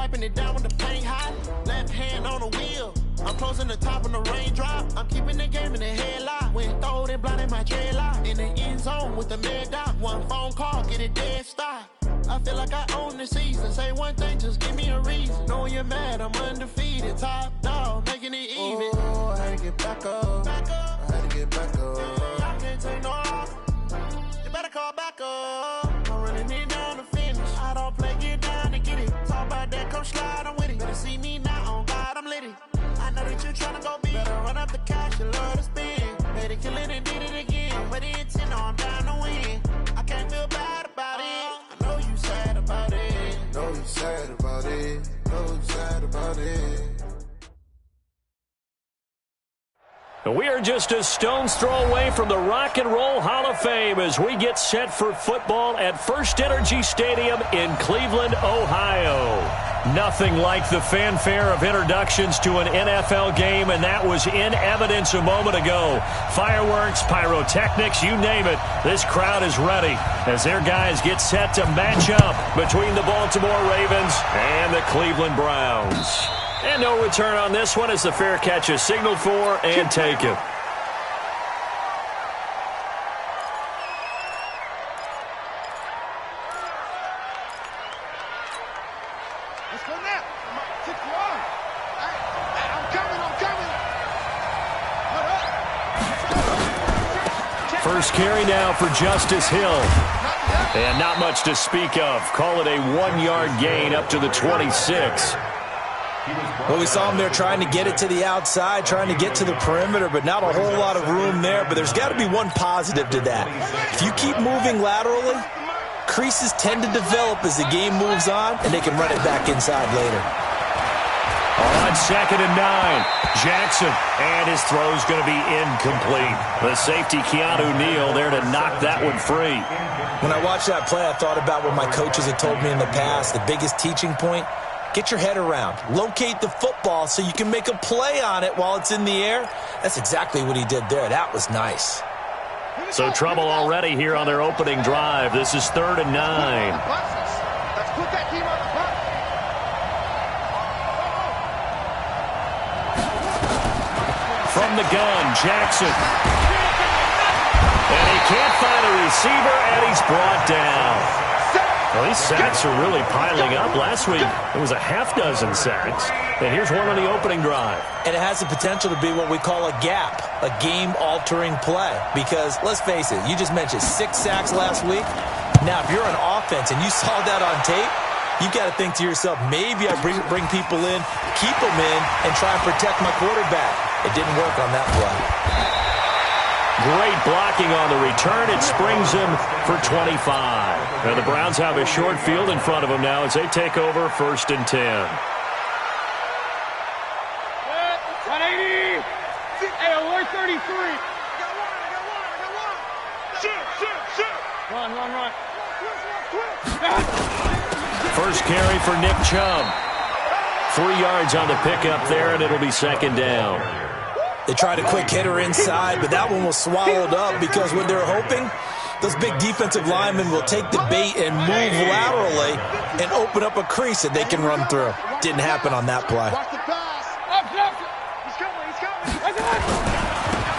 wiping it down when the paint hot. Left hand on the wheel. I'm closing the top on the raindrop. I'm keeping the game in the headlock. When throwed and blinded my dreadlock. In the end zone with the mad dot. One phone call, get it dead stop. I feel like I own the season. Say one thing, just give me a reason. Knowing you're mad, I'm undefeated. Top dog, making it even. Oh, I had to get back up. I had to get back up. I can't take no off. You better call back up. I'm running it down to finish. I don't play, get down to get it. Talk about that, come slide, I'm with it. Better see me now, on God, I'm lit it. I know that you're trying to go big. Better run up the cash, you love to spend. Made it, kill it, and did it again. I'm ready to 10, I'm down to win. I can't feel bad about it. I know you sad about it. Know you sad about it. Know you sad about it. We are just a stone's throw away from the Rock and Roll Hall of Fame as we get set for football at First Energy Stadium in Cleveland, Ohio. Nothing like the fanfare of introductions to an NFL game, and that was in evidence a moment ago. Fireworks, pyrotechnics, you name it. This crowd is ready as their guys get set to match up between the Baltimore Ravens and the Cleveland Browns. And no return on this one as the fair catch is signaled for and taken. Let's go now. Kick you on. I'm coming. First carry now for Justice Hill. And not much to speak of. Call it a 1-yard gain up to the 26. Well, we saw him there trying to get it to the outside, trying to get to the perimeter, but not a whole lot of room there. But there's got to be one positive to that. If you keep moving laterally, creases tend to develop as the game moves on, and they can run it back inside later. On 2nd and 9, Jackson, and his throw's going to be incomplete. The safety, Keanu Neal, there to knock that one free. When I watched that play, I thought about what my coaches had told me in the past. The biggest teaching point: get your head around. Locate the football so you can make a play on it while it's in the air. That's exactly what he did there. That was nice. So trouble already here on their opening drive. This is 3rd and 9. Let's put that team on the bus. From the gun, Jackson. And he can't find a receiver, and he's brought down. Well, these sacks are really piling up. Last week, it was a half-dozen sacks. And here's one on the opening drive. And it has the potential to be what we call a gap, a game-altering play. Because, let's face it, you just mentioned 6 sacks last week. Now, if you're an offense and you saw that on tape, you've got to think to yourself, maybe I bring people in, keep them in, and try and protect my quarterback. It didn't work on that play. Great blocking on the return. It springs him for 25. Now the Browns have a short field in front of them now as they take over 1st and 10. 180. Hey, alert 33. I got one. Shoot. Run. First carry for Nick Chubb. 3 yards on the pickup there, and it'll be 2nd down. They tried a quick hitter inside, but that one was swallowed up because what they're hoping, those big defensive linemen will take the bait and move laterally and open up a crease that they can run through. Didn't happen on that play.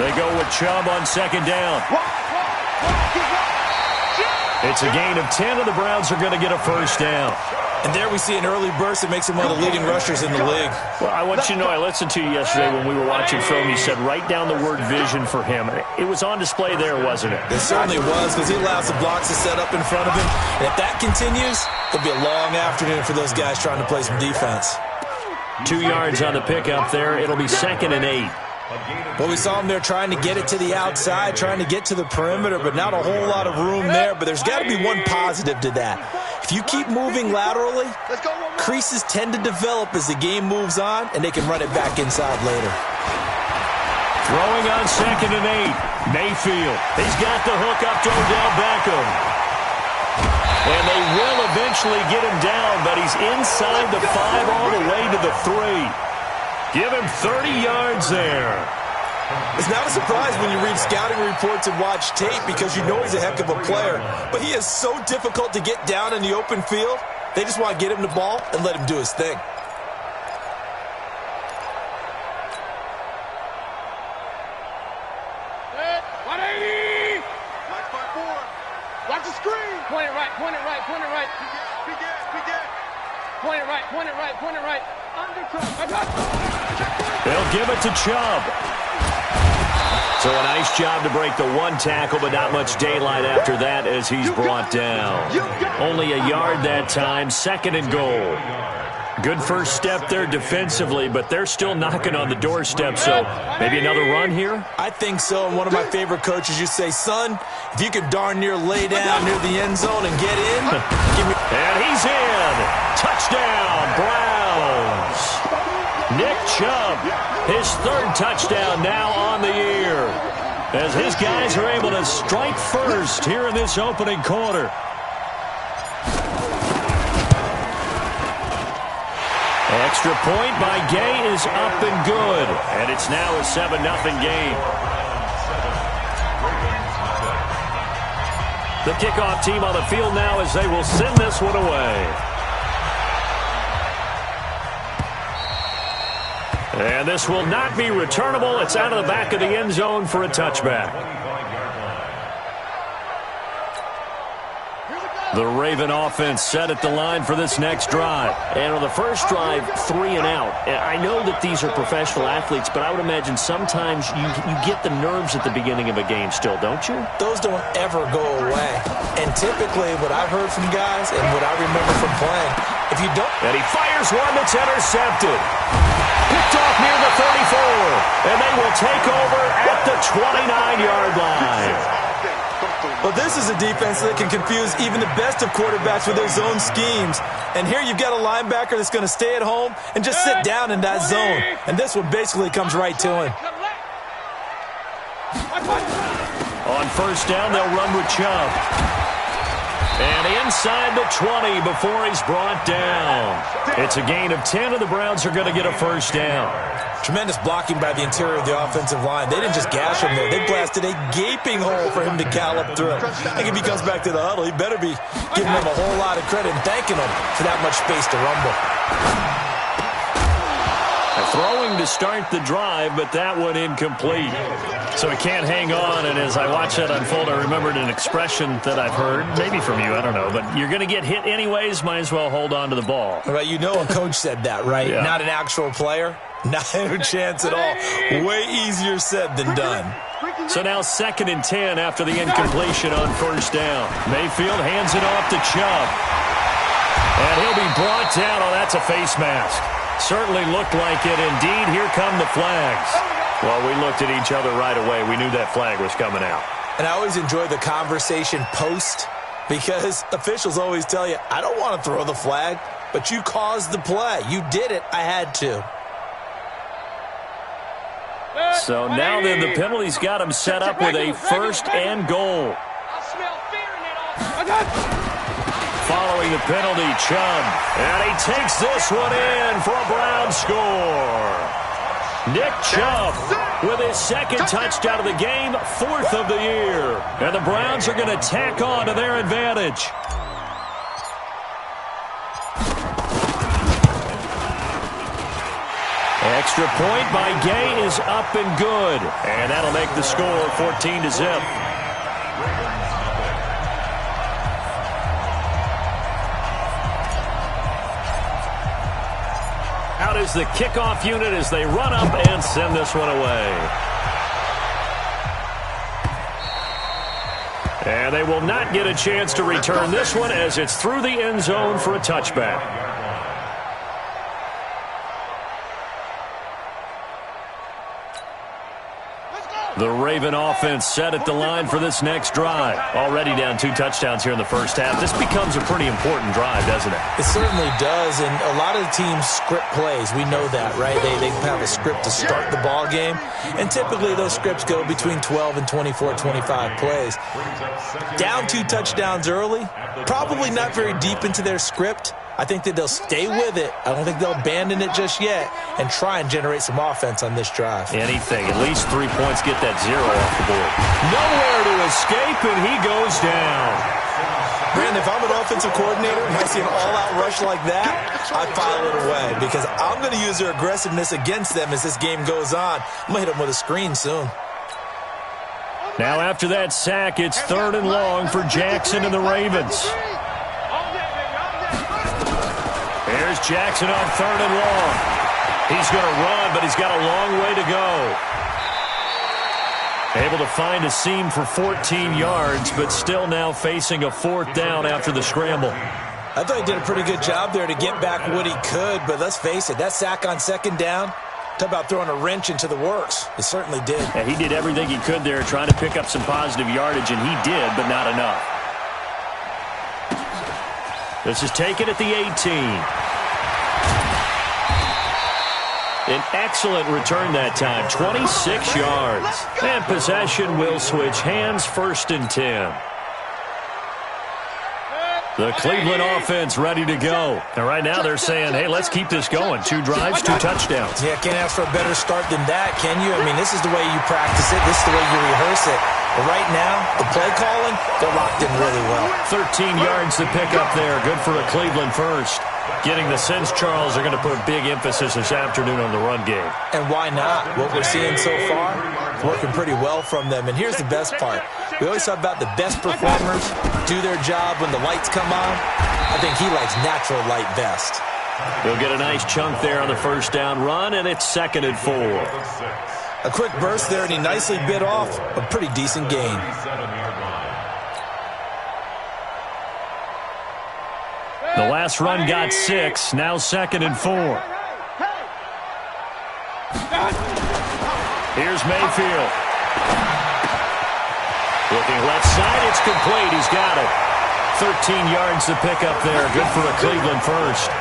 They go with Chubb on 2nd down. It's a gain of 10, and the Browns are going to get a 1st down. And there we see an early burst that makes him one of the leading rushers in the league. Well, I want you to know, I listened to you yesterday when we were watching film. You said write down the word vision for him. It was on display there, wasn't it? It certainly was, because he allows the blocks to set up in front of him. And if that continues, it'll be a long afternoon for those guys trying to play some defense. 2 yards on the pickup there. It'll be 2nd and 8. Well, we saw him there trying to get it to the outside, trying to get to the perimeter, but not a whole lot of room there. But there's got to be one positive to that. If you keep moving laterally, creases tend to develop as the game moves on, and they can run it back inside later. Throwing on 2nd and 8. Mayfield. He's got the hook up to Odell Beckham. And they will eventually get him down, but he's inside the 5 all the way to the 3. Give him 30 yards there. It's not a surprise when you read scouting reports and watch tape because you know he's a heck of a player. But he is so difficult to get down in the open field. They just want to get him the ball and let him do his thing. Watch the screen. Point it right, point it right, point it right. Begin. Point it right, point it right, point it right. They'll give it to Chubb. So a nice job to break the one tackle, but not much daylight after that as he's brought down. Only a yard that time, 2nd and goal. Good first step there defensively, but they're still knocking on the doorstep, so maybe another run here? I think so. And one of my favorite coaches used to say, son, if you can darn near lay down near the end zone and get in, give me... And he's in. Touchdown, Browns. Nick Chubb, his 3rd touchdown now on the year, as his guys are able to strike first here in this opening quarter. Extra point by Gay is up and good, and it's now a 7-0 game. The kickoff team on the field now as they will send this one away. And this will not be returnable. It's out of the back of the end zone for a touchback. The Raven offense set at the line for this next drive. And on the first drive, 3 and out. I know that these are professional athletes, but I would imagine sometimes you get the nerves at the beginning of a game still, don't you? Those don't ever go away. And typically what I've heard from guys and what I remember from playing, if you don't... And he fires one that's intercepted. Picked off near the 34. And they will take over at the 29-yard line. Well, this is a defense that can confuse even the best of quarterbacks with their zone schemes. And here you've got a linebacker that's going to stay at home and just sit down in that zone. And this one basically comes right to him. On first down, they'll run with Chubb. And inside the 20 before he's brought down. It's a gain of 10, and the Browns are going to get a first down. Tremendous blocking by the interior of the offensive line. They didn't just gash him there. They blasted a gaping hole for him to gallop through. I think if he comes back to the huddle, he better be giving them a whole lot of credit and thanking them for that much space to rumble. Throwing to start the drive, but that one incomplete. So he can't hang on, and as I watch that unfold, I remembered an expression that I've heard, maybe from you, I don't know, but you're going to get hit anyways, might as well hold on to the ball. Right, you know a coach said that, right? Yeah. Not an actual player. Not a chance at all. Way easier said than done. So now 2nd and 10 after the incompletion on first down. Mayfield hands it off to Chubb. And he'll be brought down. Oh, that's a face mask. Certainly looked like it. Indeed, here come the flags. Well, we looked at each other right away. We knew that flag was coming out. And I always enjoy the conversation post because officials always tell you, I don't want to throw the flag, but you caused the play. You did it. I had to. So now then the penalty's got him set up with a 1st and goal. Following the penalty, Chubb. And he takes this one in for a Brown score. Nick Chubb with his 2nd touchdown of the game, 4th of the year. And the Browns are going to tack on to their advantage. Extra point by Gay is up and good. And that'll make the score 14-0. Out is the kickoff unit as they run up and send this one away. And they will not get a chance to return this one as it's through the end zone for a touchback. The Raven offense set at the line for this next drive. Already down 2 touchdowns here in the first half. This becomes a pretty important drive, doesn't it? It certainly does, and a lot of the teams script plays. We know that, right? They have a script to start the ball game, and typically those scripts go between 12 and 24, 25 plays. Down 2 touchdowns early, probably not very deep into their script, I think that they'll stay with it. I don't think they'll abandon it just yet and try and generate some offense on this drive. Anything. At least 3 points. Get that 0 off the board. Nowhere to escape, and he goes down. Brandon, if I'm an offensive coordinator and I see an all-out rush like that, I file it away because I'm going to use their aggressiveness against them as this game goes on. I'm going to hit them with a screen soon. Now after that sack, it's 3rd and long for Jackson and the Ravens. Here's Jackson on 3rd and long. He's going to run, but he's got a long way to go. Able to find a seam for 14 yards, but still now facing a 4th down after the scramble. I thought he did a pretty good job there to get back what he could, but let's face it, that sack on 2nd down, talk about throwing a wrench into the works. It certainly did. Yeah, he did everything he could there trying to pick up some positive yardage, and he did, but not enough. This is taken at the 18. An excellent return that time, 26 yards. And possession will switch hands, 1st and 10. The Cleveland offense ready to go. And right now they're saying, hey, let's keep this going. 2 drives, 2 touchdowns. Yeah, can't ask for a better start than that, can you? I mean, this is the way you practice it. This is the way you rehearse it. But right now, the play calling, they're locked in really well. 13 yards to pick up there. Good for a Cleveland first. Getting the sense, Charles, are going to put a big emphasis this afternoon on the run game. And why not? What we're seeing so far, working pretty well from them. And here's the best part. We always talk about the best performers do their job when the lights come on. I think he likes natural light best. He'll get a nice chunk there on the 1st down run, and it's 2nd and 4. A quick burst there, and he nicely bit off a pretty decent gain. The last run got 6, now 2nd and 4. Here's Mayfield. Looking left side, it's complete. He's got it. 13 yards to pick up there. Good for a Cleveland first.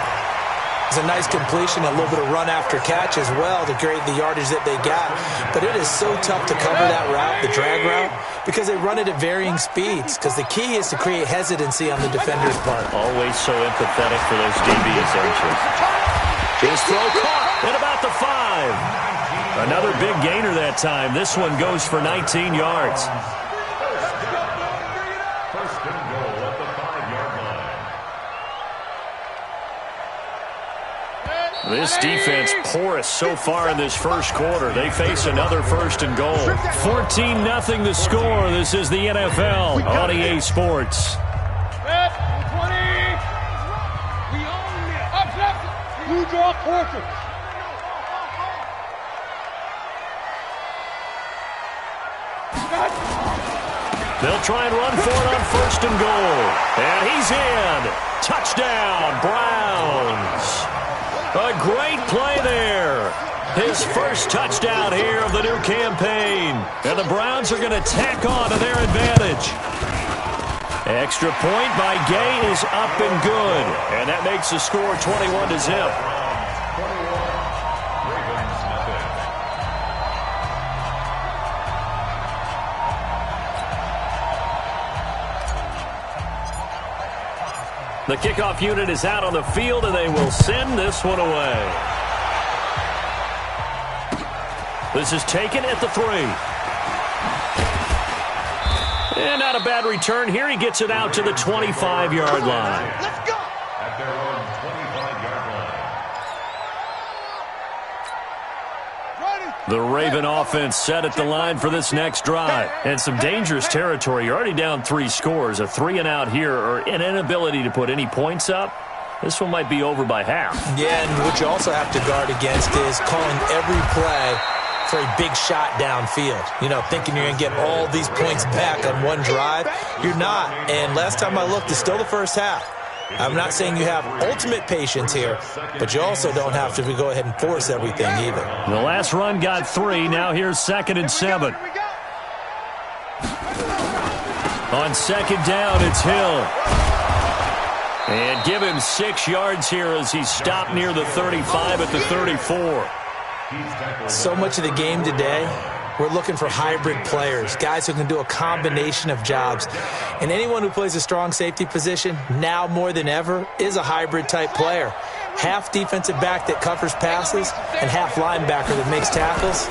It's a nice completion, a little bit of run after catch as well to create the yardage that they got. But it is so tough to cover that route, the drag route, because they run it at varying speeds. Because the key is to create hesitancy on the defender's part. Always so empathetic for those DBs, aren't you? His throw caught at about the 5. Another big gainer that time. This one goes for 19 yards. This defense porous so far in this first quarter. They face another 1st and goal. 14-0 the score. This is the NFL on EA Sports. You draw quarter. They'll try and run for it on 1st and goal. And he's in. Touchdown, Browns. A great play there. His first touchdown here of the new campaign. And the Browns are going to tack on to their advantage. Extra point by Gay is up and good. And that makes the score 21-0. The kickoff unit is out on the field, and they will send this one away. This is taken at the 3. And not a bad return here. He gets it out to the 25-yard line. Let's go. At their own 25-yard line. The Raven offense set at the line for this next drive. And some dangerous territory. You're already down 3 scores. A 3-and-out here, or an inability to put any points up. This one might be over by half. Yeah, and what you also have to guard against is calling every play for a big shot downfield. You know, thinking you're going to get all these points back on one drive. You're not. And last time I looked, it's still the first half. I'm not saying you have ultimate patience here, but you also don't have to go ahead and force everything either. The last run got 3. Now here's 2nd and 7. On 2nd down, it's Hill. And give him 6 yards here as he's stopped near the 35 at the 34. So much of the game today We're looking for hybrid players, guys who can do a combination of jobs. And anyone who plays a strong safety position, now more than ever, is a hybrid-type player. Half defensive back that covers passes and half linebacker that makes tackles.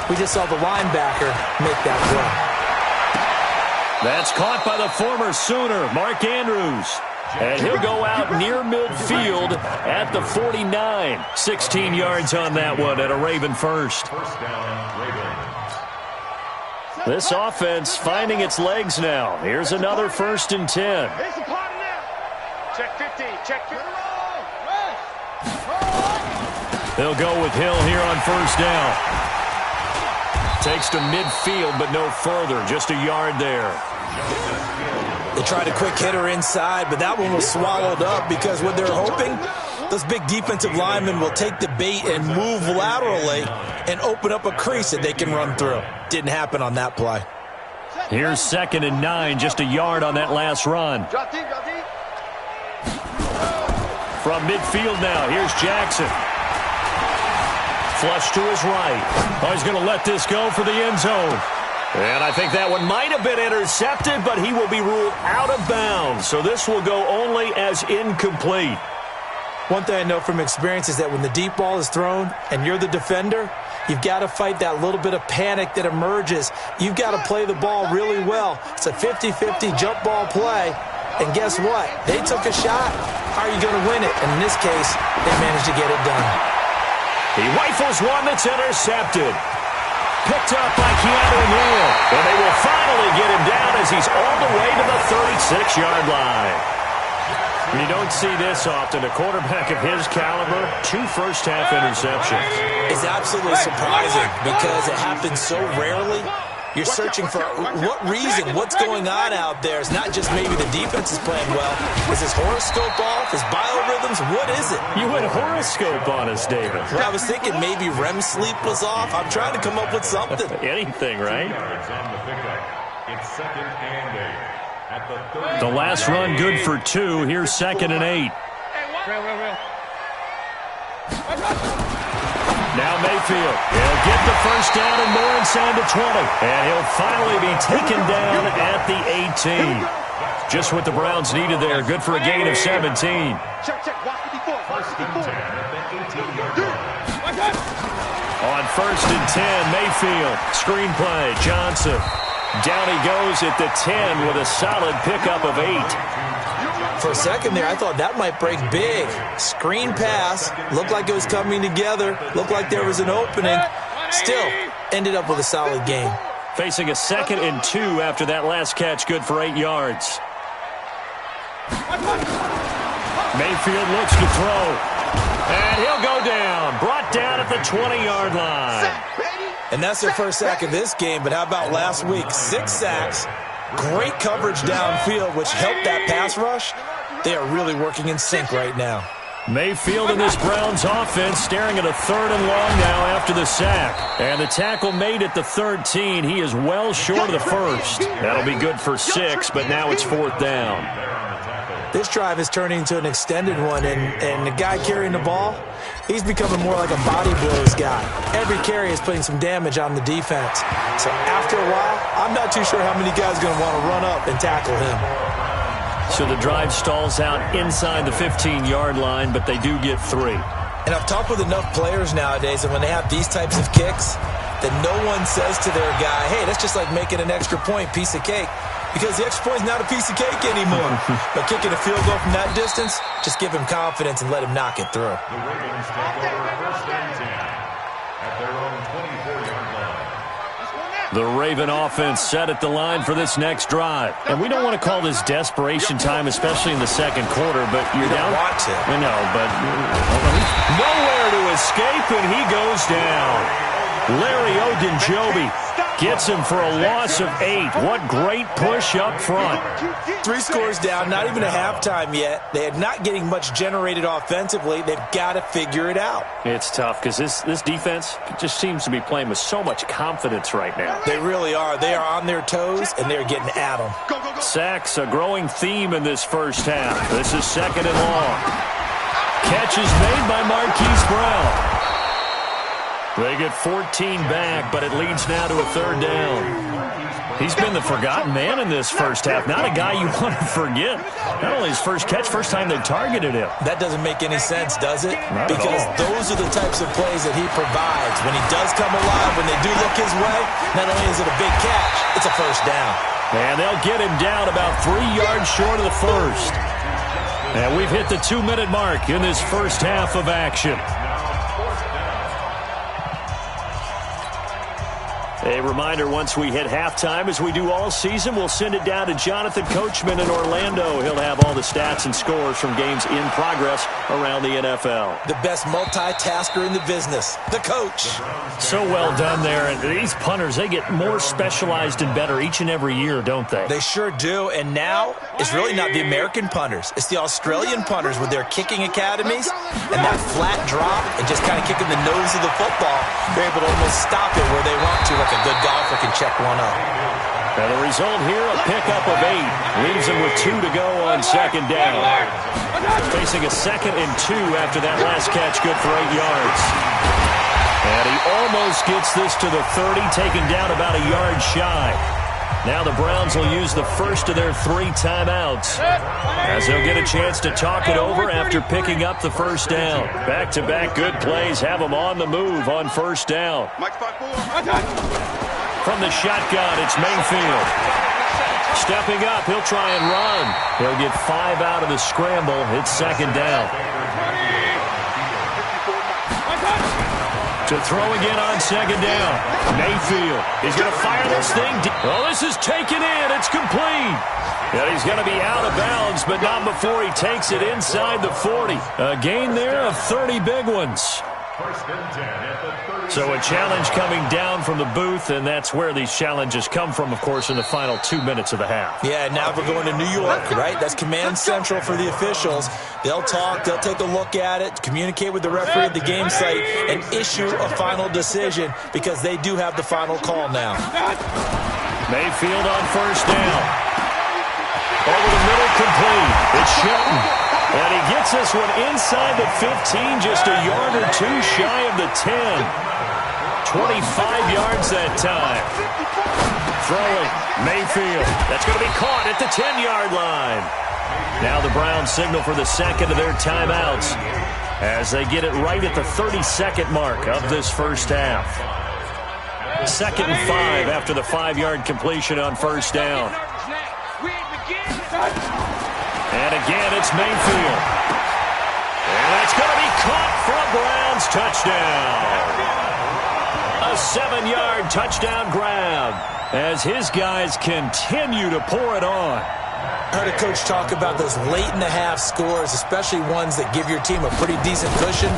We just saw the linebacker make that play. That's caught by the former Sooner, Mark Andrews. And he'll go out near midfield at the 49. 16 yards on that one and a Raven first. First down, Ravens. This offense finding its legs now. Here's another 1st and 10. Here's the party now. Check 15. Check 15. They'll go with Hill here on 1st down. Takes to midfield, but no further. Just a yard there. They tried a quick hitter inside, but that one was swallowed up because what they're hoping, those big defensive linemen will take the bait and move laterally and open up a crease that they can run through. Didn't happen on that play. Here's 2nd and 9, just a yard on that last run. Drop deep, drop deep. From midfield now, here's Jackson. Flush to his right. Oh, he's going to let this go for the end zone. And I think that one might have been intercepted, but he will be ruled out of bounds. So this will go only as incomplete. One thing I know from experience is that when the deep ball is thrown and you're the defender, you've got to fight that little bit of panic that emerges. You've got to play the ball really well. It's a 50-50 jump ball play. And guess what? They took a shot. How are you going to win it? And in this case, they managed to get it done. He rifles one that's intercepted. Picked up by Keanu Neal. And they will finally get him down as he's all the way to the 36-yard line. You don't see this often. A quarterback of his caliber, 2 first-half interceptions. It's absolutely surprising because it happens so rarely. You're searching for what reason, what's going on out there. It's not just maybe the defense is playing well. Is his horoscope off? His biorhythms? What is it? You went horoscope on us, David. Well, I was thinking maybe REM sleep was off. I'm trying to come up with something. Anything, right? Yards on the pickup. It's 2nd and 8. At the 30. The last run good for 2. Here's 2nd and 8. Real. Now Mayfield. He'll get the first down and more inside the 20. And he'll finally be taken down at the 18. Just what the Browns needed there. Good for a gain of 17. Check. Watch 54. First and 10 at the 18-yard line. On 1st and 10, Mayfield. Screenplay. Johnson. Down he goes at the 10 with a solid pickup of 8. For a second there, I thought that might break big. Screen pass. Looked like it was coming together. Looked like there was an opening. Still, ended up with a solid game. Facing a 2nd and 2 after that last catch, good for 8 yards. Mayfield looks to throw. And he'll go down. Brought down at the 20-yard line. And that's their first sack of this game, but how about last week? 6 sacks. Great coverage downfield, which helped that pass rush. They are really working in sync right now. Mayfield in this Browns offense staring at a 3rd and long now after the sack. And the tackle made at the 13. He is well short of the first. That'll be good for 6, but now it's 4th down. This drive is turning into an extended one, and the guy carrying the ball, he's becoming more like a body blows guy. Every carry is putting some damage on the defense. So after a while, I'm not too sure how many guys are going to want to run up and tackle him. So the drive stalls out inside the 15-yard line, but they do get 3. And I've talked with enough players nowadays, and when they have these types of kicks, that no one says to their guy, hey, that's just like making an extra point, piece of cake. Because the extra point is not a piece of cake anymore. But kicking a field goal from that distance, just give him confidence and let him knock it through. The Ravens take over 1st and 10 at their own 24-yard line. The Raven offense set at the line for this next drive. And we don't want to call this desperation time, especially in the 2nd quarter, but you're down. Want to. I know, but nowhere to escape, and he goes down. Larry Ogunjobi gets him for a loss of 8. What great push up front. 3 scores down, not even a halftime yet. They are not getting much generated offensively. They've got to figure it out. It's tough because this defense just seems to be playing with so much confidence right now. They really are. They are on their toes, and they're getting at them. Sacks, a growing theme in this first half. This is 2nd and long. Catch is made by Marquise Brown. They get 14 back, but it leads now to a third down. He's been the forgotten man in this first half. Not a guy you want to forget. Not only his first catch, first time they targeted him. That doesn't make any sense, does it? Not because at all. Those are the types of plays that he provides. When he does come alive, when they do look his way, not only is it a big catch, it's a first down. And they'll get him down about 3 yards short of the first. And we've hit the 2-minute mark in this first half of action. A reminder, once we hit halftime, as we do all season, we'll send it down to Jonathan Coachman in Orlando. He'll have all the stats and scores from games in progress around the NFL. The best multitasker in the business, the coach. So well done there. And these punters, they get more specialized and better each and every year, don't they? They sure do. And now, it's really not the American punters. It's the Australian punters with their kicking academies and that flat drop and just kind of kicking the nose of the football. They're able to almost stop it where they want to, like a good golfer can check one up. And the result here, a pickup of 8. Leaves him with 2 to go on second down. Facing a 2nd and 2 after that last catch, good for 8 yards. And he almost gets this to the 30, taken down about a yard shy. Now the Browns will use the first of their 3 timeouts, as they'll get a chance to talk it over after picking up the first down. Back-to-back good plays have them on the move on first down. From the shotgun, it's Mayfield. Stepping up, he'll try and run. He'll get 5 out of the scramble. It's second down. To throw again on second down. Mayfield. He's going to fire this thing. Oh, this is taken in. It's complete. Yeah, he's going to be out of bounds, but not before he takes it inside the 40. A gain there of 30 big ones. So a challenge coming down from the booth, and that's where these challenges come from, of course, in the final 2 minutes of the half. Yeah, now we're going to New York, right? That's command central for the officials. They'll talk, they'll take a look at it, communicate with the referee at the game site, and issue a final decision because they do have the final call now. Mayfield on first down. Over the middle, complete. It's Shelton. And he gets this one inside the 15, just a yard or 2 shy of the 10. 25 yards that time. Throwing, Mayfield. That's going to be caught at the 10-yard line. Now the Browns signal for the second of their timeouts as they get it right at the 32nd mark of this first half. 2nd and 5 after the 5-yard completion on first down. And again, it's Mayfield. And that's going to be caught for a Browns touchdown. A 7-yard touchdown grab as his guys continue to pour it on. I heard a coach talk about those late-in-the-half scores, especially ones that give your team a pretty decent cushion.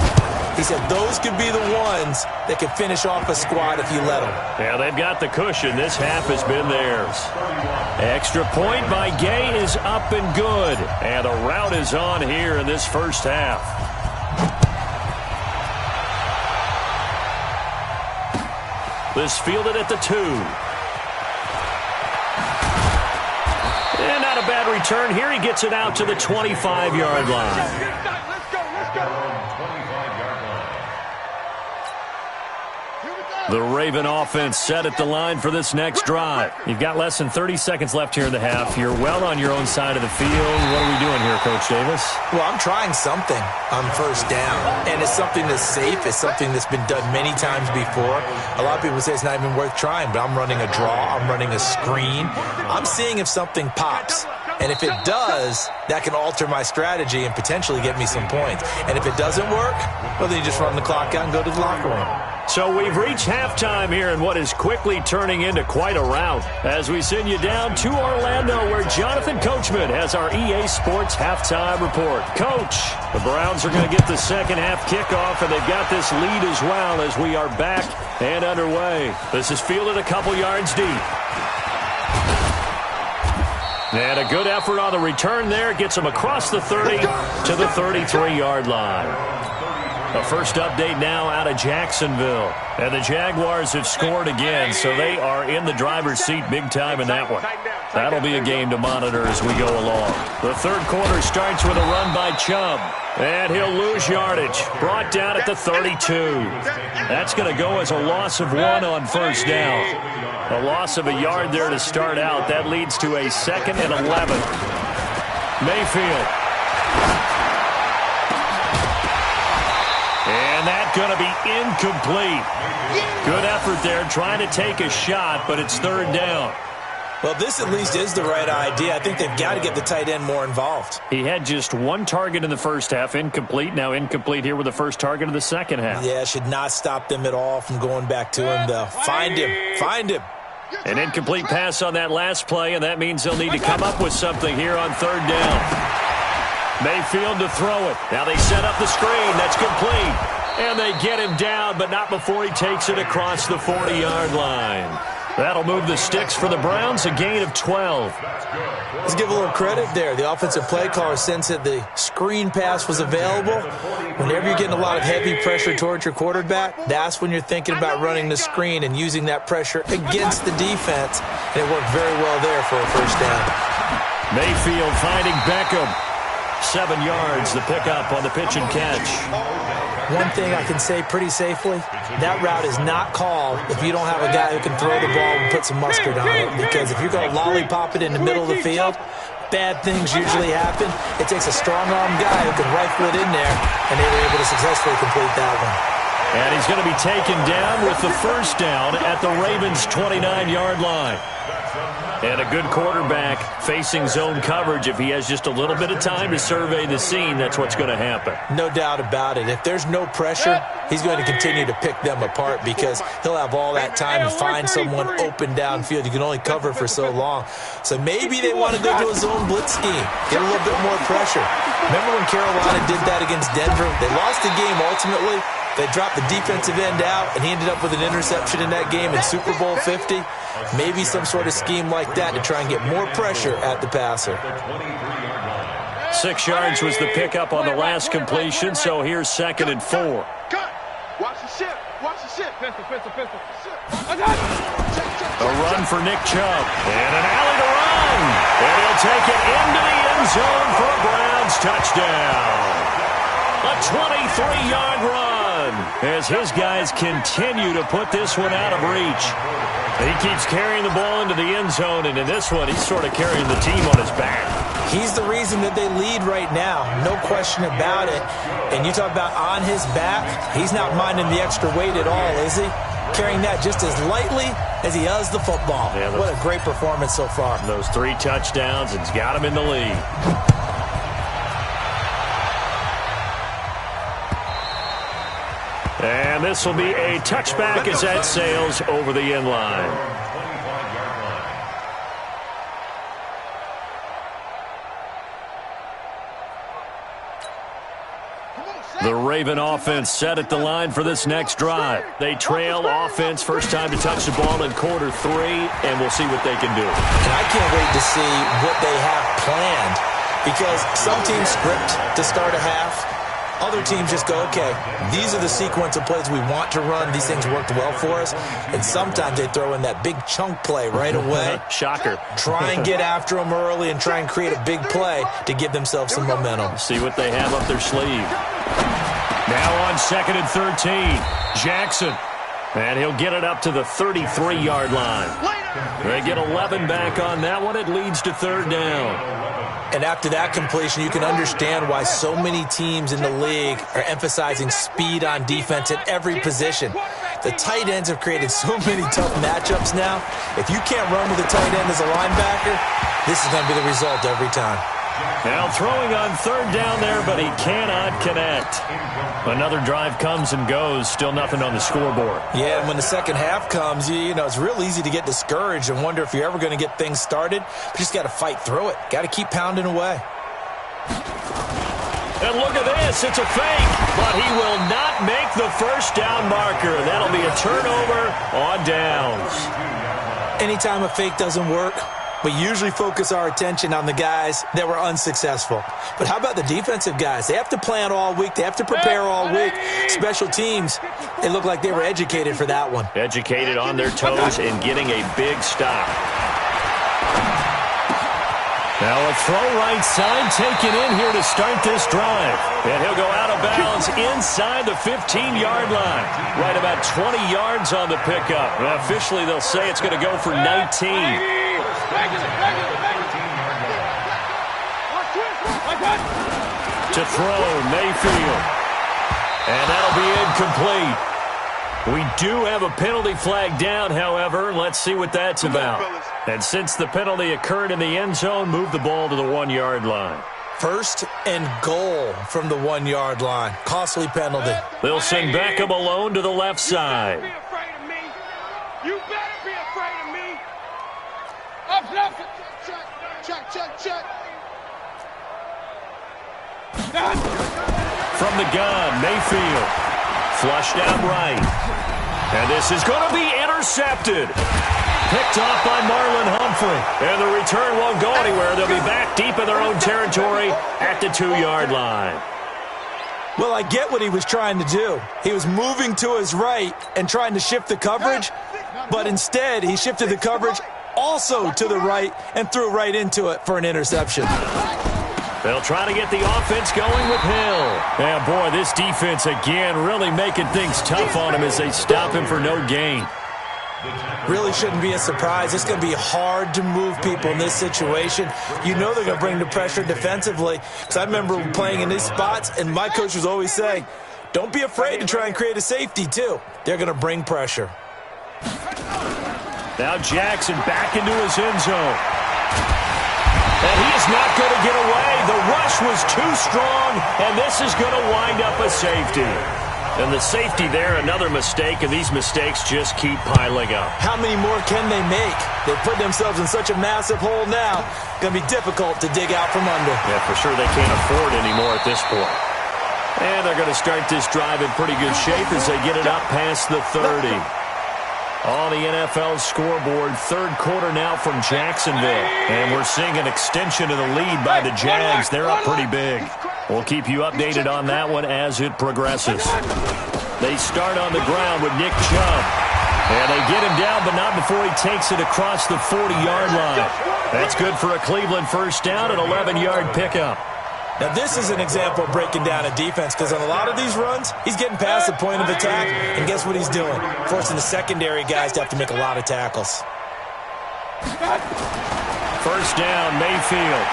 He said those could be the ones that can finish off a squad if you let them. Yeah, they've got the cushion. This half has been theirs. Extra point by Gay is up and good. And a rout is on here in this first half. This fielded at the 2. And not a bad return here. He gets it out to the 25-yard line. Let's go. The Raven offense set at the line for this next drive. You've got less than 30 seconds left here in the half. You're well on your own side of the field. What are we doing here, Coach Davis? Well, I'm trying something on first down, and it's something that's safe. It's something that's been done many times before. A lot of people say it's not even worth trying, but I'm running a draw. I'm running a screen. I'm seeing if something pops. And if it does, that can alter my strategy and potentially get me some points. And if it doesn't work, well, then you just run the clock out and go to the locker room. So we've reached halftime here in what is quickly turning into quite a rout as we send you down to Orlando where Jonathan Coachman has our EA Sports halftime report. Coach, the Browns are going to get the second half kickoff, and they've got this lead as well as we are back and underway. This is fielded a couple yards deep. And a good effort on the return there. Gets him across the 30 to the 33-yard line. A first update now out of Jacksonville. And the Jaguars have scored again, so they are in the driver's seat big time in that one. That'll be a game to monitor as we go along. The third quarter starts with a run by Chubb. And he'll lose yardage. Brought down at the 32. That's going to go as a loss of 1 on first down. A loss of a yard there to start out. That leads to a 2nd and 11. Mayfield. And that's going to be incomplete. Good effort there trying to take a shot, but it's 3rd down. Well, this at least is the right idea. I think they've got to get the tight end more involved. He had just 1 target in the first half, incomplete. Now incomplete here with the first target of the second half. Yeah, should not stop them at all from going back to him, though. Find him. Find him. An incomplete pass on that last play, and that means they'll need to come up with something here on 3rd down. Mayfield to throw it. Now they set up the screen. That's complete. And they get him down, but not before he takes it across the 40-yard line. That'll move the sticks for the Browns, a gain of 12. Let's give a little credit there. The offensive play caller sensed that the screen pass was available. Whenever you're getting a lot of heavy pressure towards your quarterback, that's when you're thinking about running the screen and using that pressure against the defense. And it worked very well there for a first down. Mayfield finding Beckham. 7 yards, the pickup on the pitch and catch. One thing I can say pretty safely, that route is not called if you don't have a guy who can throw the ball and put some mustard on it. Because if you're going to lollipop it in the middle of the field, bad things usually happen. It takes a strong-arm guy who can rifle it in there, and they were able to successfully complete that one. And he's going to be taken down with the first down at the Ravens' 29-yard line. And a good quarterback facing zone coverage. If he has just a little bit of time to survey the scene, that's what's going to happen. No doubt about it. If there's no pressure, he's going to continue to pick them apart because he'll have all that time to find someone open downfield. You can only cover for so long. So maybe they want to go to a zone blitz scheme, get a little bit more pressure. Remember when Carolina did that against Denver? They lost the game ultimately. They dropped the defensive end out, and he ended up with an interception in that game in Super Bowl 50. Maybe some sort of scheme like that to try and get more pressure at the passer. 6 yards was the pickup on the last completion, so here's 2nd and 4. Watch the ship. Watch the ship. Pistol. A run for Nick Chubb. And an alley to run. And he'll take it into the end zone for a Browns touchdown. A 23-yard run as his guys continue to put this one out of reach. He keeps carrying the ball into the end zone, and in this one, he's sort of carrying the team on his back. He's the reason that they lead right now, no question about it. And you talk about on his back, he's not minding the extra weight at all, is he? Carrying that just as lightly as he does the football. Yeah, what a great performance so far. Those 3 touchdowns, it's got him in the lead. And this will be a touchback as that sails over the end line. The Raven offense set at the line for this next drive. They trail offense, first time to touch the ball in quarter 3, and we'll see what they can do. And I can't wait to see what they have planned, because some teams script to start a half. Other teams just go, okay, these are the sequence of plays we want to run. These things worked well for us. And sometimes they throw in that big chunk play right away. Shocker. Try and get after them early and try and create a big play to give themselves some momentum. See what they have up their sleeve. Now on 2nd and 13, Jackson. And he'll get it up to the 33-yard line. They get 11 back on that one. It leads to 3rd down. And after that completion, you can understand why so many teams in the league are emphasizing speed on defense at every position. The tight ends have created so many tough matchups now. If you can't run with a tight end as a linebacker, this is going to be the result every time. Now throwing on 3rd down there, but he cannot connect. Another drive comes and goes, still nothing on the scoreboard. Yeah, and when the second half comes, you know, it's real easy to get discouraged and wonder if you're ever going to get things started. But you just got to fight through it. Got to keep pounding away. And look at this, it's a fake, but he will not make the first down marker. That'll be a turnover on downs. Anytime a fake doesn't work, we usually focus our attention on the guys that were unsuccessful. But how about the defensive guys? They have to plan all week. They have to prepare all week. Special teams, they look like they were educated for that one. Educated on their toes and getting a big stop. Now a throw right side taken in here to start this drive. And he'll go out of bounds inside the 15-yard line. Right about 20 yards on the pickup. Well, officially, they'll say it's going to go for 19. To throw, Mayfield. And that'll be incomplete. We do have a penalty flag down, however. Let's see what that's about. And since the penalty occurred in the end zone, move the ball to the 1-yard line. First and goal from the 1-yard line. Costly penalty. They'll send Beckham alone to the left side. Be afraid of me. You better be afraid of me. Up, left. Check. From the gun, Mayfield. Flushed out right. And this is going to be intercepted. Picked off by Marlon Humphrey. And the return won't go anywhere. They'll be back deep in their own territory at the 2-yard line. Well, I get what he was trying to do. He was moving to his right and trying to shift the coverage, but instead he shifted the coverage also to the right and threw right into it for an interception. They'll try to get the offense going with Hill. And boy, this defense again really making things tough on him as they stop him for no gain. Really shouldn't be a surprise. It's going to be hard to move people in this situation. You know they're going to bring the pressure defensively. Because I remember playing in these spots, and my coach was always saying, don't be afraid to try and create a safety, too. They're going to bring pressure. Now Jackson back into his end zone. And he is not going to get away. The rush was too strong, and this is going to wind up a safety. And the safety there, another mistake, and these mistakes just keep piling up. How many more can they make? They put themselves in such a massive hole now. Going to be difficult to dig out from under. Yeah, for sure they can't afford anymore at this point. And they're going to start this drive in pretty good shape as they get it up past the 30. On the NFL scoreboard, third quarter now from Jacksonville. And we're seeing an extension of the lead by the Jags. They're up pretty big. We'll keep you updated on that one as it progresses. They start on the ground with Nick Chubb. And they get him down, but not before he takes it across the 40-yard line. That's good for a Cleveland first down, an 11-yard pickup. Now, this is an example of breaking down a defense, because on a lot of these runs, he's getting past the point of attack, and guess what he's doing? Forcing the secondary guys to have to make a lot of tackles. First down, Mayfield.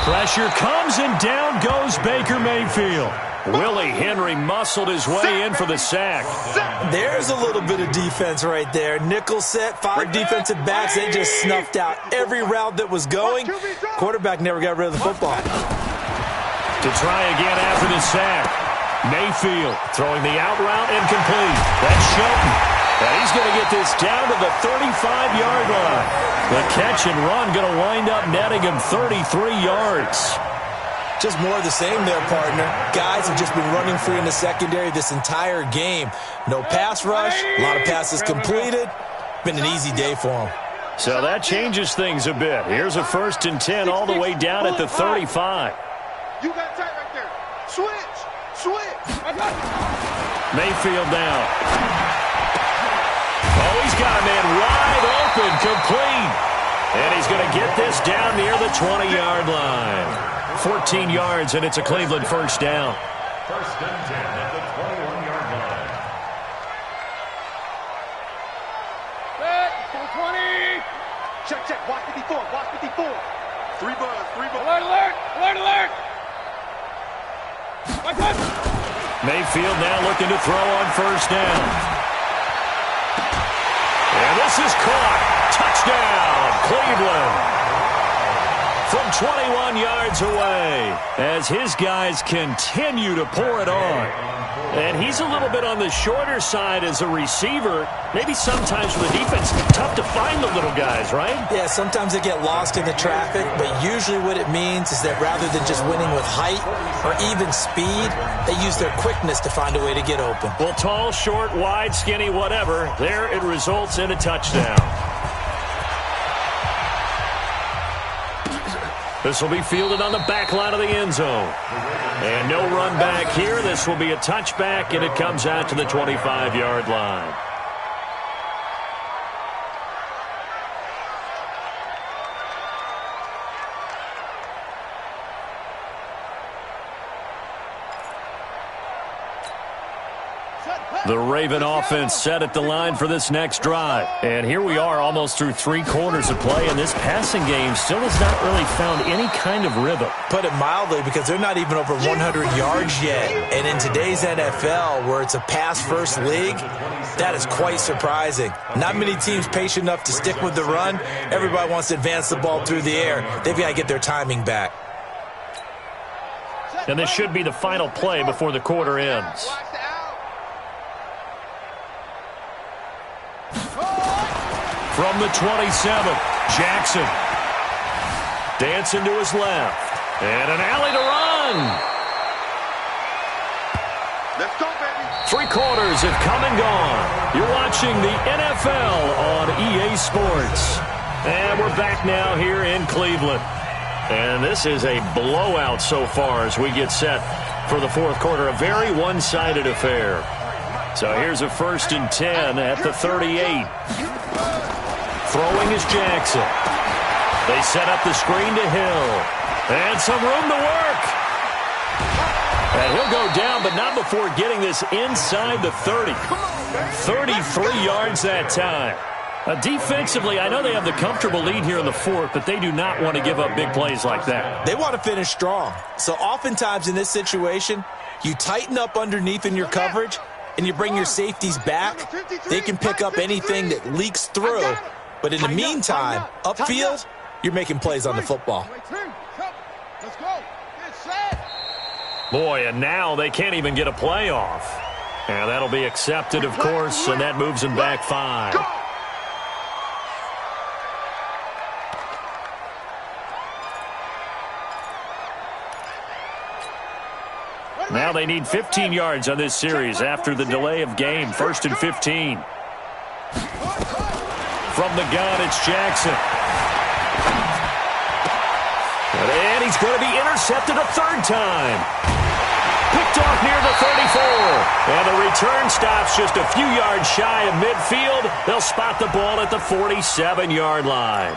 Pressure comes, and down goes Baker Mayfield. Willie Henry muscled his way in for the sack. There's a little bit of defense right there. Nickel set, 5 defensive backs. They just snuffed out every route that was going. Quarterback never got rid of the football. To try again after the sack. Mayfield throwing the out route incomplete. That's Shelton. And he's going to get this down to the 35-yard line. The catch and run going to wind up netting him 33 yards. Just more of the same there, partner. Guys have just been running free in the secondary this entire game. No pass rush, a lot of passes completed. Been an easy day for them. So that changes things a bit. Here's a 1st and 10 all the way down at the 35. You got tight right there. Switch. Mayfield down. Oh, he's got a man wide open, complete. And he's going to get this down near the 20-yard line. 14 yards, and it's a Cleveland first down. First and 10 at the 21-yard line. Set, 20. Check. Watch 54. 3 buzz. Alert. Mayfield now looking to throw on first down. And this is caught. Touchdown, Cleveland. From 21 yards away as his guys continue to pour it on. And he's a little bit on the shorter side as a receiver. Maybe sometimes for the defense, tough to find the little guys, right? Yeah, sometimes they get lost in the traffic, but usually what it means is that rather than just winning with height or even speed, they use their quickness to find a way to get open. Well, tall, short, wide, skinny, whatever, there it results in a touchdown. This will be fielded on the back line of the end zone. And no run back here. This will be a touchback, and it comes out to the 25-yard line. The Raven offense set at the line for this next drive. And here we are almost through 3 quarters of play, and this passing game still has not really found any kind of rhythm. Put it mildly, because they're not even over 100 yards yet. And in today's NFL, where it's a pass-first league, that is quite surprising. Not many teams patient enough to stick with the run. Everybody wants to advance the ball through the air. They've got to get their timing back. And this should be the final play before the quarter ends. From the 27, Jackson. Dancing to his left. And an alley to run. Let's go, baby. 3 quarters have come and gone. You're watching the NFL on EA Sports. And we're back now here in Cleveland. And this is a blowout so far as we get set for the 4th quarter. A very one-sided affair. So here's a 1st and 10 at the 38. Throwing is Jackson. They set up the screen to Hill. And some room to work. And he'll go down, but not before getting this inside the 30. 33 yards that time. Defensively, I know they have the comfortable lead here in the 4th, but they do not want to give up big plays like that. They want to finish strong. So oftentimes in this situation, you tighten up underneath in your coverage, and you bring your safeties back. They can pick up anything that leaks through. But in the meantime, upfield, you're making plays on the football. Let's go. Get set. Boy, and now they can't even get a play off. And that'll be accepted, of course, and that moves them back 5. Now they need 15 yards on this series after the delay of game. 1st and 15. From the gun, it's Jackson. And he's going to be intercepted a 3rd time. Picked off near the 34. And the return stops just a few yards shy of midfield. They'll spot the ball at the 47-yard line.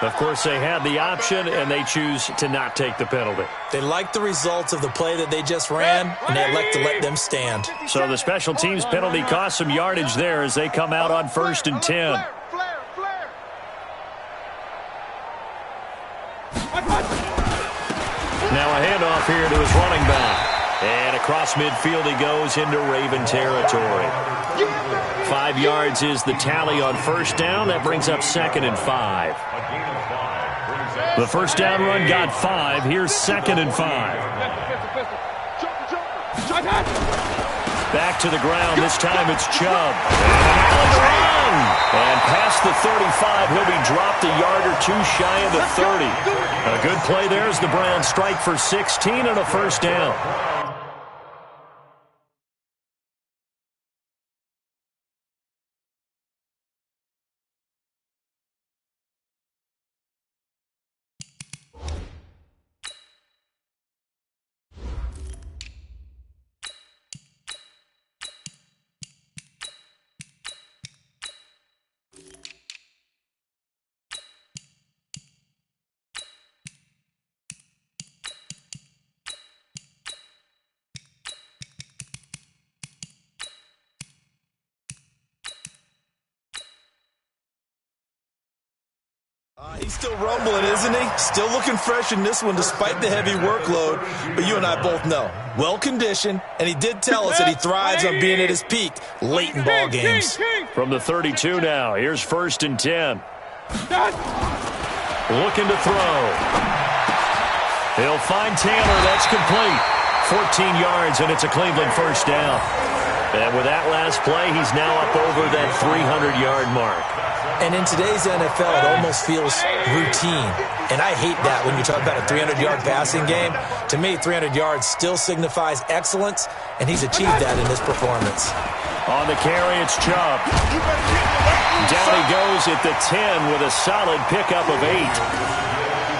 Of course, they had the option, and they choose to not take the penalty. They like the results of the play that they just ran, and they elect to let them stand. So the special teams penalty cost some yardage there as they come out on 1st and 10. Now a handoff here to his running back. And across midfield he goes into Raven territory. 5 yards is the tally on 1st down. That brings up 2nd and 5. The 1st down run got 5. Here's 2nd and 5. Back to the ground. This time it's Chubb. And past the 35, he'll be dropped a yard or 2 shy of the 30. A good play there as the Browns strike for 16 and a 1st down. He's still rumbling, isn't he? Still looking fresh in this one despite the heavy workload. But you and I both know, well-conditioned, and he did tell us that he thrives on being at his peak late in ball games. From the 32 now, here's 1st and 10. Looking to throw. He'll find Taylor. That's complete. 14 yards, and it's a Cleveland 1st down. And with that last play, he's now up over that 300-yard mark. And in today's NFL, it almost feels routine. And I hate that when you talk about a 300-yard passing game. To me, 300 yards still signifies excellence, and he's achieved that in this performance. On the carry, it's Chubb. Down he goes at the 10 with a solid pickup of 8.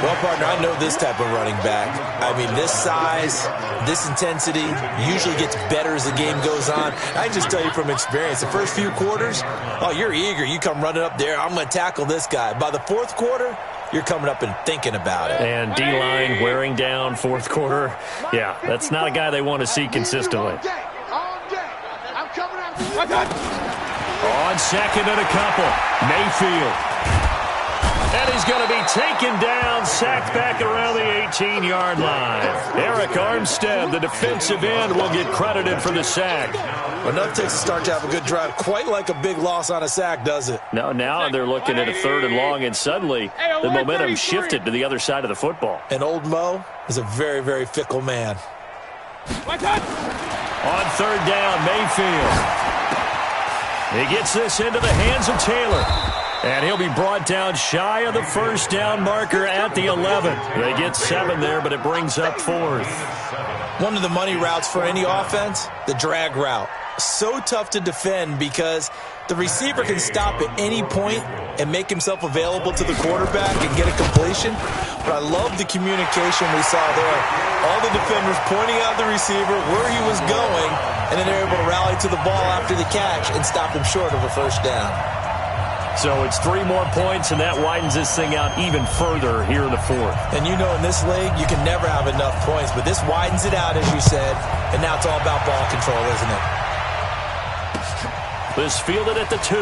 Well, partner, I know this type of running back. I mean, this size, this intensity usually gets better as the game goes on. I can just tell you from experience, the first few quarters, oh, you're eager. You come running up there, I'm going to tackle this guy. By the 4th quarter, you're coming up and thinking about it. And D-line wearing down 4th quarter. Yeah, that's not a guy they want to see consistently. All day. I'm coming On second and a couple, Mayfield. And he's going to be taken down, sacked back around the 18-yard line. Eric Armstead, the defensive end, will get credited for the sack. Enough takes to start to have a good drive. Quite like a big loss on a sack, does it? No, now they're looking at a 3rd and long, and suddenly the momentum shifted to the other side of the football. And old Mo is a very, very fickle man. On 3rd down, Mayfield. He gets this into the hands of Taylor. And he'll be brought down shy of the 1st down marker at the 11. They get 7 there, but it brings up 4th. One of the money routes for any offense, the drag route. So tough to defend because the receiver can stop at any point and make himself available to the quarterback and get a completion. But I love the communication we saw there. All the defenders pointing out the receiver, where he was going, and then they're able to rally to the ball after the catch and stop him short of a 1st down. So it's 3 more points, and that widens this thing out even further here in the 4th. And you know in this league, you can never have enough points, but this widens it out, as you said, and now it's all about ball control, isn't it? This fielded at the 2.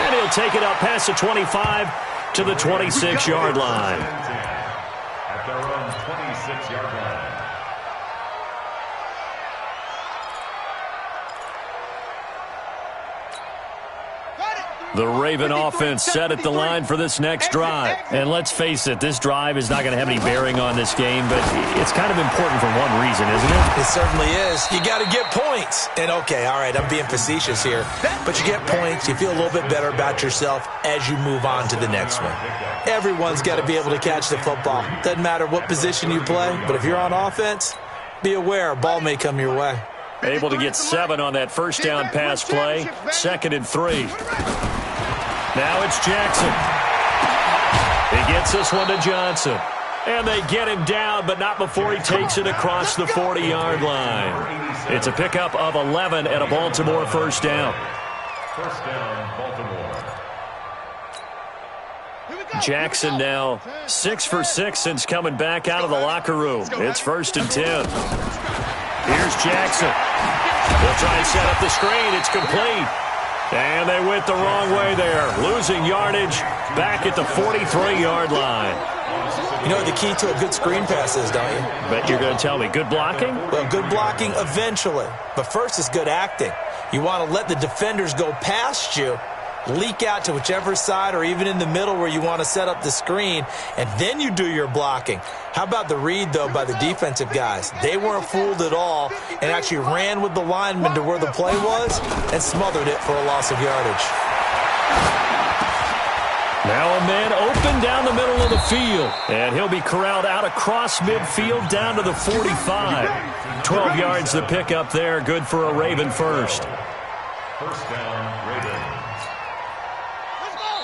And he'll take it up past the 25 to the 26-yard line. At their own 26-yard line. The Raven offense set at the line for this next drive. And let's face it, this drive is not going to have any bearing on this game, but it's kind of important for one reason, isn't it? It certainly is. You got to get points. And okay, all right, I'm being facetious here, but you get points, you feel a little bit better about yourself as you move on to the next one. Everyone's got to be able to catch the football. Doesn't matter what position you play, but if you're on offense, be aware a ball may come your way. Able to get 7 on that 1st down pass play. 2nd and 3. Now it's Jackson. He gets this one to Johnson. And they get him down, but not before he takes it across the 40-yard line. It's a pickup of 11 and a Baltimore 1st down. 1st down, Baltimore. Jackson now 6 for 6 since coming back out of the locker room. It's 1st and 10. Here's Jackson. They'll try and set up the screen. It's complete. And they went the wrong way there. Losing yardage back at the 43-yard line. You know what the key to a good screen pass is, don't you? But you're going to tell me, good blocking? Well, good blocking eventually. But first is good acting. You want to let the defenders go past you, leak out to whichever side or even in the middle where you want to set up the screen, and then you do your blocking. How about the read, though, by the defensive guys? They weren't fooled at all and actually ran with the lineman to where the play was and smothered it for a loss of yardage. Now a man open down the middle of the field, and he'll be corralled out across midfield down to the 45. 12 yards to pick up there, good for a Raven 1st. 1st down, Ravens.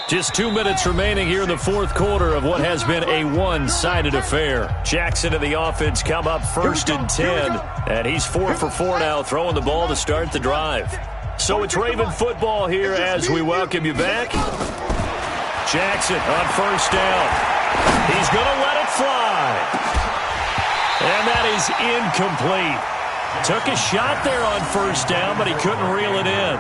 Just 2 minutes remaining here in the 4th quarter of what has been a one-sided affair. Jackson and the offense come up 1st and 10, and he's 4 for 4 now, throwing the ball to start the drive. So it's Raven football here as we welcome you back. Jackson on 1st down. He's going to let it fly. And that is incomplete. Took a shot there on 1st down, but he couldn't reel it in.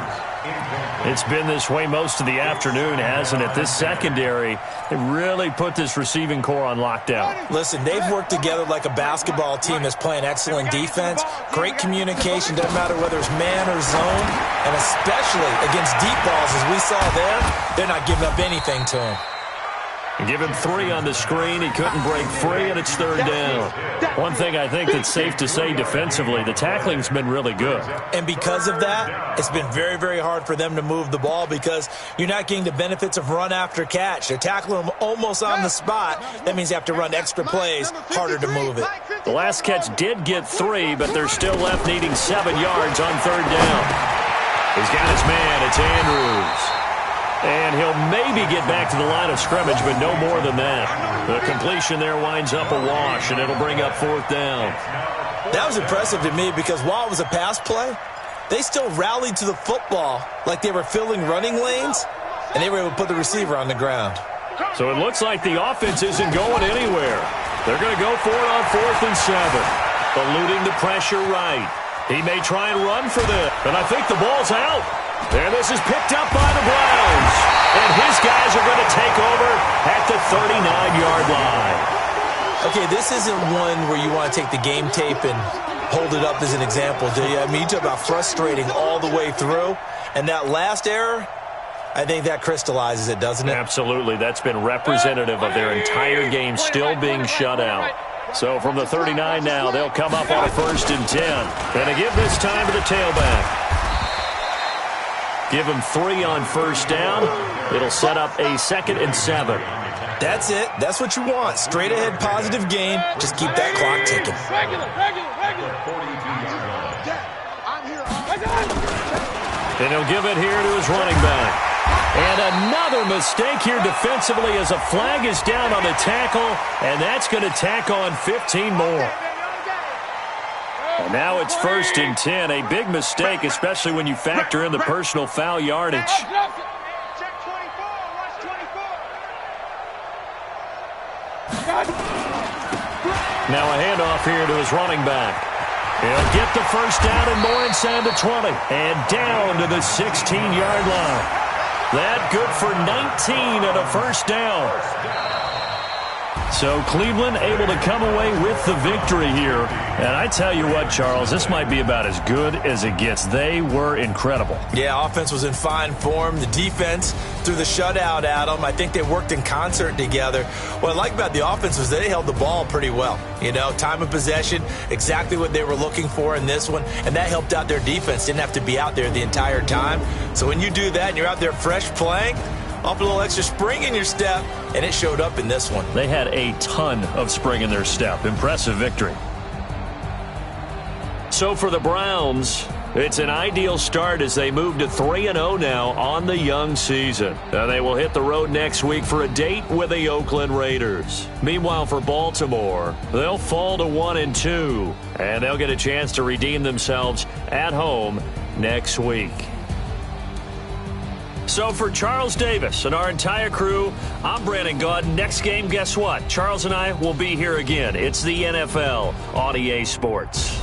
It's been this way most of the afternoon, hasn't it? This secondary, they really put this receiving core on lockdown. Listen, they've worked together like a basketball team that's playing excellent defense. Great communication, doesn't matter whether it's man or zone. And especially against deep balls, as we saw there, they're not giving up anything to him. Give him 3 on the screen. He couldn't break free, and it's 3rd down. One thing I think that's safe to say defensively, the tackling's been really good. And because of that, it's been very, very hard for them to move the ball because you're not getting the benefits of run after catch. They're tackling them almost on the spot. That means you have to run extra plays, harder to move it. The last catch did get 3, but they're still left needing 7 yards on 3rd down. He's got his man. It's Andrews. And he'll maybe get back to the line of scrimmage, but no more than that. The completion there winds up a wash, and it'll bring up 4th down. That was impressive to me because while it was a pass play, they still rallied to the football like they were filling running lanes, and they were able to put the receiver on the ground. So it looks like the offense isn't going anywhere. They're going to go for it on 4th and 7. Eluding the pressure right. He may try and run for this, and I think the ball's out. And this is picked up by the Browns. And his guys are going to take over at the 39-yard line. Okay, this isn't one where you want to take the game tape and hold it up as an example, do you? I mean, you talk about frustrating all the way through. And that last error, I think that crystallizes it, doesn't it? Absolutely. That's been representative of their entire game still being shut out. So from the 39 now, they'll come up on a 1st and 10. And to give this time to the tailback. Give him 3 on 1st down. It'll set up a 2nd and 7. That's it. That's what you want. Straight ahead positive gain. Just keep that clock ticking. And he'll give it here to his running back. And another mistake here defensively as a flag is down on the tackle. And that's going to tack on 15 more. And now it's 1st and 10. A big mistake, especially when you factor in the personal foul yardage. Now a handoff here to his running back. He'll get the 1st down and more inside the 20. And down to the 16-yard line. That good for 19 and a 1st down. So Cleveland able to come away with the victory here. And I tell you what, Charles, this might be about as good as it gets. They were incredible. Yeah, offense was in fine form. The defense threw the shutout at them. I think they worked in concert together. What I like about the offense was they held the ball pretty well. You know, time of possession, exactly what they were looking for in this one. And that helped out their defense. Didn't have to be out there the entire time. So when you do that and you're out there fresh playing, off a little extra spring in your step, and it showed up in this one. They had a ton of spring in their step. Impressive victory. So for the Browns, it's an ideal start as they move to 3-0 now on the young season. Now they will hit the road next week for a date with the Oakland Raiders. Meanwhile, for Baltimore, they'll fall to 1-2, and they'll get a chance to redeem themselves at home next week. So for Charles Davis and our entire crew, I'm Brandon Gaud. Next game, guess what? Charles and I will be here again. It's the NFL on EA Sports.